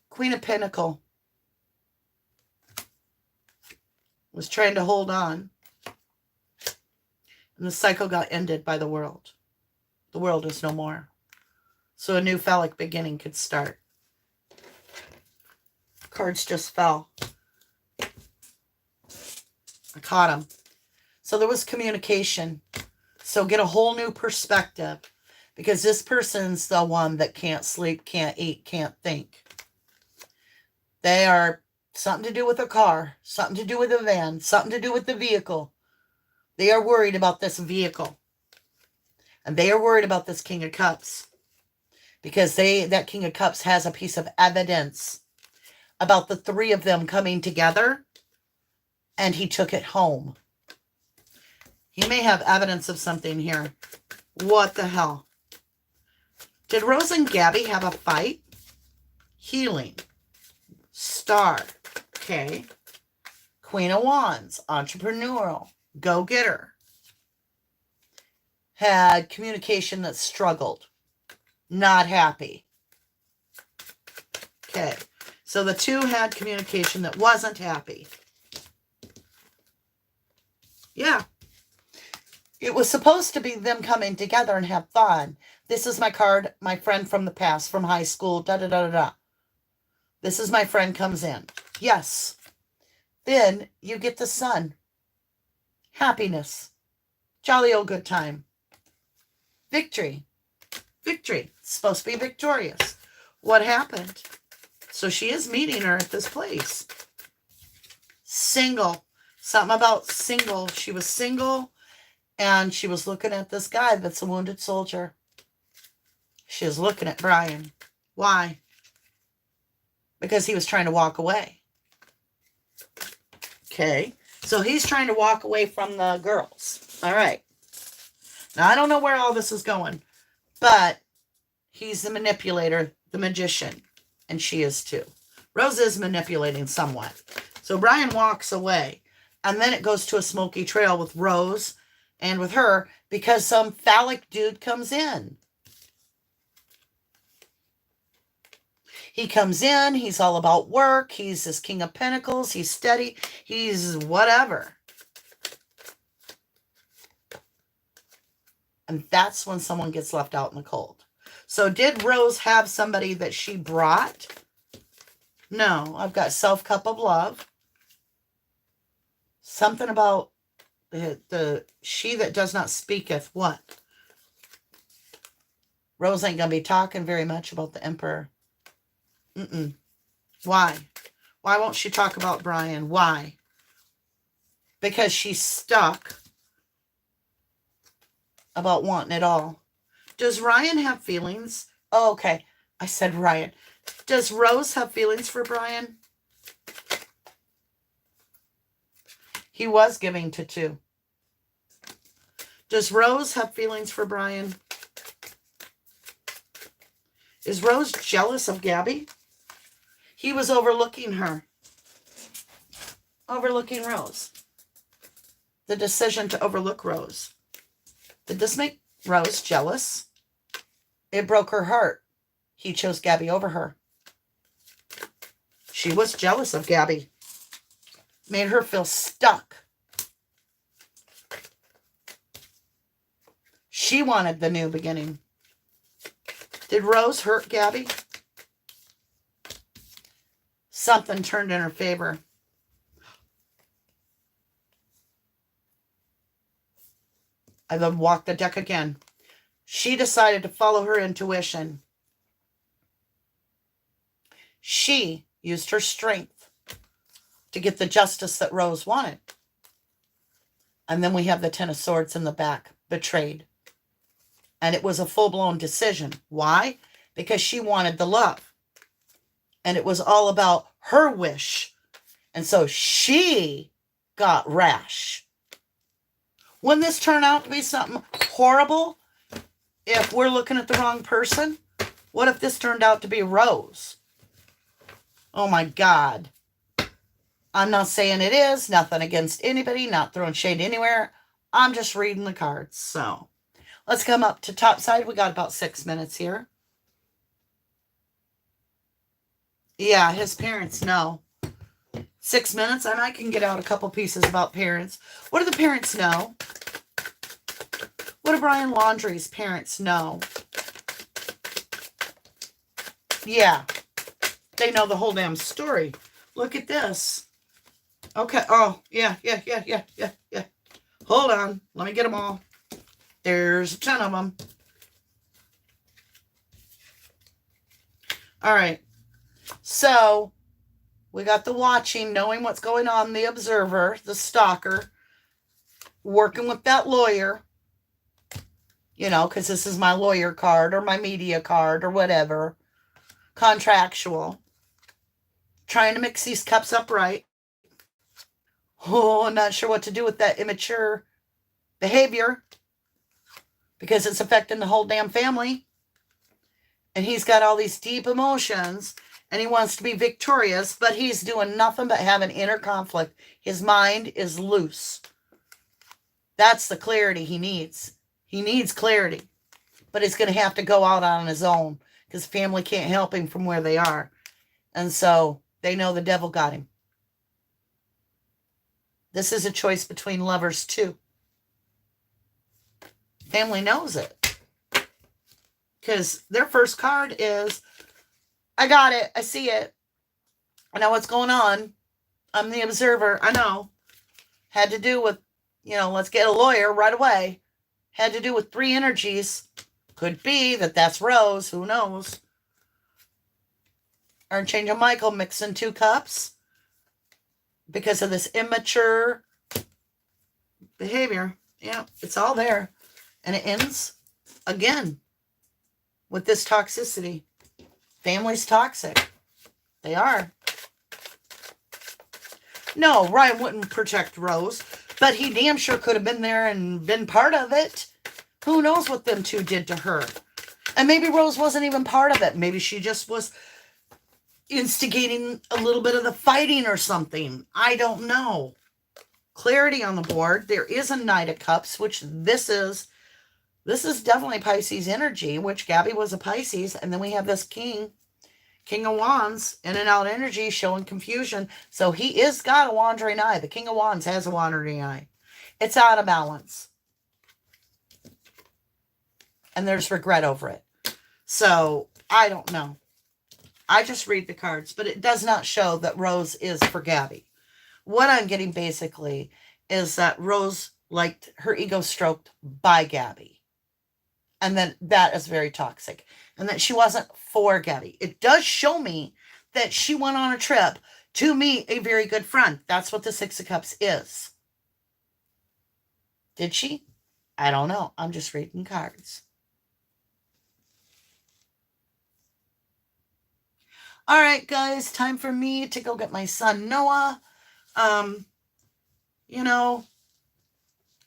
Queen of Pentacles was trying to hold on. And the cycle got ended by the world. The world is no more. So a new phallic beginning could start. Cards just fell. I caught them. So there was communication. So get a whole new perspective. Because this person's the one that can't sleep, can't eat, can't think. They are something to do with a car, something to do with a van, something to do with the vehicle. They are worried about this vehicle. And they are worried about this King of Cups. Because that King of Cups has a piece of evidence about the three of them coming together. And he took it home. He may have evidence of something here. What the hell? Did Rose and Gabby have a fight? Healing. Star. Okay. Queen of Wands. Entrepreneurial. Go-getter. Had communication that struggled. Not happy. Okay. So the two had communication that wasn't happy. Yeah. It was supposed to be them coming together and have fun. This is my card, my friend from the past, from high school, da-da-da-da-da. This is my friend comes in. Yes. Then you get the sun. Happiness. Jolly old good time. Victory. Victory. It's supposed to be victorious. What happened? So she is meeting her at this place. Single. Something about single. She was single. And she was looking at this guy that's a wounded soldier. She was looking at Brian. Why? Because he was trying to walk away. Okay. So he's trying to walk away from the girls. All right. Now, I don't know where all this is going. But he's the manipulator, the magician. And she is too. Rose is manipulating somewhat. So Brian walks away. And then it goes to a smoky trail with Rose and with her, because some phallic dude comes in. He comes in, he's all about work, he's this King of Pentacles, he's steady, he's whatever. And that's when someone gets left out in the cold. So did Rose have somebody that she brought? No, I've got self-cup of love. Something about the she that does not speaketh, what? Rose ain't going to be talking very much about the Emperor. Why? Why won't she talk about Brian? Why? Because she's stuck about wanting it all. Does Ryan have feelings? Oh, okay. I said Ryan. Does Rose have feelings for Brian? He was giving to two. Does Rose have feelings for Brian? Is Rose jealous of Gabby? He was overlooking her. Overlooking Rose. The decision to overlook Rose. Did this make Rose jealous? It broke her heart. He chose Gabby over her. She was jealous of Gabby. Made her feel stuck. She wanted the new beginning. Did Rose hurt Gabby? Something turned in her favor. I then walked the deck again. She decided to follow her intuition. She used her strength to get the justice that Rose wanted. And then we have the Ten of Swords in the back, betrayed. And it was a full-blown decision. Why? Because she wanted the love. And it was all about her wish. And so she got rash. Wouldn't this turn out to be something horrible if we're looking at the wrong person? What if this turned out to be Rose? Oh my God. I'm not saying it is. Nothing against anybody. Not throwing shade anywhere. I'm just reading the cards. So let's come up to top side. We got about 6 minutes here. Yeah, his parents know. 6 minutes, and I can get out a couple pieces about parents. What do the parents know? What do Brian Laundrie's parents know? Yeah, they know the whole damn story. Look at this. Okay, oh, yeah. Hold on, let me get them all. There's 10 of them. All right. So we got the watching, knowing what's going on, the observer, the stalker, working with that lawyer, because this is my lawyer card or my media card or whatever, contractual, trying to mix these cups up right. Oh, I'm not sure what to do with that immature behavior because it's affecting the whole damn family. And he's got all these deep emotions and he wants to be victorious, but he's doing nothing but having inner conflict. His mind is loose. That's the clarity he needs. He needs clarity, but he's going to have to go out on his own because family can't help him from where they are. And so they know the devil got him. This is a choice between lovers too. Family knows it. Because their first card is, I got it. I see it. I know what's going on. I'm the observer. I know. Had to do with, let's get a lawyer right away. Had to do with 3 energies. Could be that that's Rose. Who knows? Archangel Michael mixing 2 cups. Because of this immature behavior. Yeah, it's all there. And it ends again with this toxicity. Family's toxic. They are. No, Ryan wouldn't protect Rose, but he damn sure could have been there and been part of it. Who knows what them 2 did to her? And maybe Rose wasn't even part of it. Maybe she just was instigating a little bit of the fighting or something. I don't know. Clarity on the board. There is a Knight of Cups, which this is definitely Pisces energy, which Gabby was a Pisces. And then we have this King of Wands, in and out energy, showing confusion. So he is got a wandering eye. The King of Wands has a wandering eye. It's out of balance. And there's regret over it. So I don't know. I just read the cards, but it does not show that Rose is for Gabby. What I'm getting basically is that Rose liked her ego stroked by Gabby. And then that is very toxic. And that she wasn't for Gabby. It does show me that she went on a trip to meet a very good friend. That's what the 6 of Cups is. Did she? I don't know. I'm just reading cards. All right, guys, time for me to go get my son, Noah.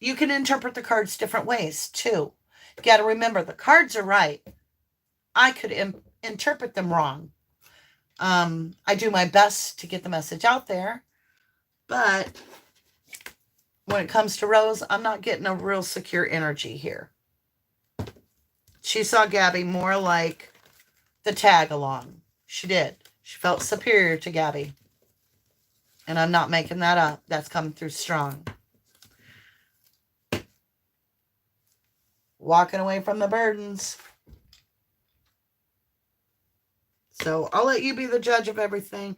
You can interpret the cards different ways, too. You got to remember, the cards are right. I could interpret them wrong. I do my best to get the message out there. But when it comes to Rose, I'm not getting a real secure energy here. She saw Gabby more like the tag along. She did. She felt superior to Gabby. And I'm not making that up. That's coming through strong. Walking away from the burdens. So I'll let you be the judge of everything.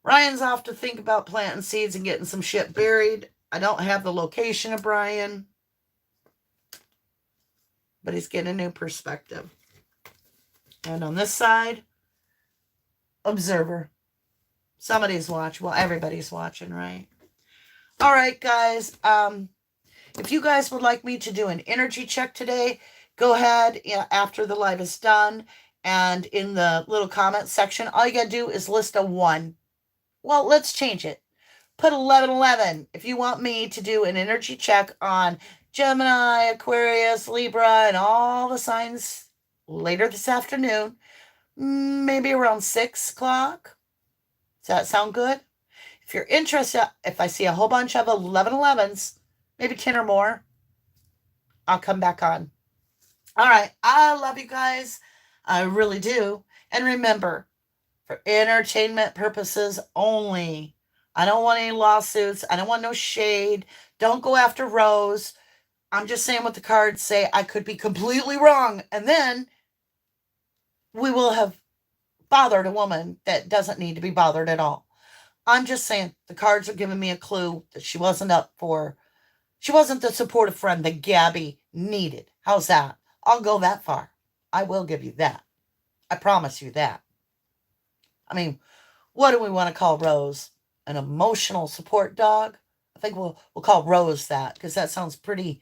Ryan's off to think about planting seeds and getting some shit buried. I don't have the location of Brian. But he's getting a new perspective. And on this side, observer. Somebody's watching. Well, everybody's watching, right? All right, guys. If you guys would like me to do an energy check today, go ahead after the live is done. And in the little comment section, all you got to do is list a 1. Well, let's change it. Put 1111 if you want me to do an energy check on Gemini, Aquarius, Libra, and all the signs later this afternoon. Maybe around 6 o'clock. Does that sound good? If you're interested, if I see a whole bunch of 1111s, maybe 10 or more, I'll come back on. All right. I love you guys. I really do. And remember, for entertainment purposes only. I don't want any lawsuits. I don't want no shade. Don't go after Rose. I'm just saying what the cards say. I could be completely wrong. And then we will have bothered a woman that doesn't need to be bothered at all. I'm just saying the cards are giving me a clue that she wasn't the supportive friend that Gabby needed. How's that? I'll go that far. I will give you that. I promise you that. I mean, what do we want to call Rose? An emotional support dog? I think we'll call Rose that because that sounds pretty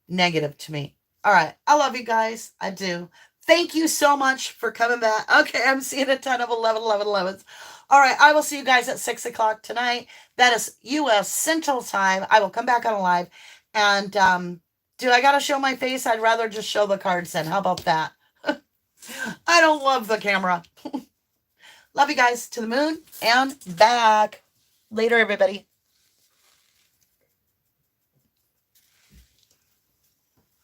negative to me. All right. I love you guys. I do. Thank you so much for coming back. Okay, I'm seeing a ton of 11, 11, 11s. All right, I will see you guys at 6 o'clock tonight. That is U.S. Central Time. I will come back on live. And do I got to show my face? I'd rather just show the cards then. How about that? I don't love the camera. Love you guys to the moon and back. Later, everybody.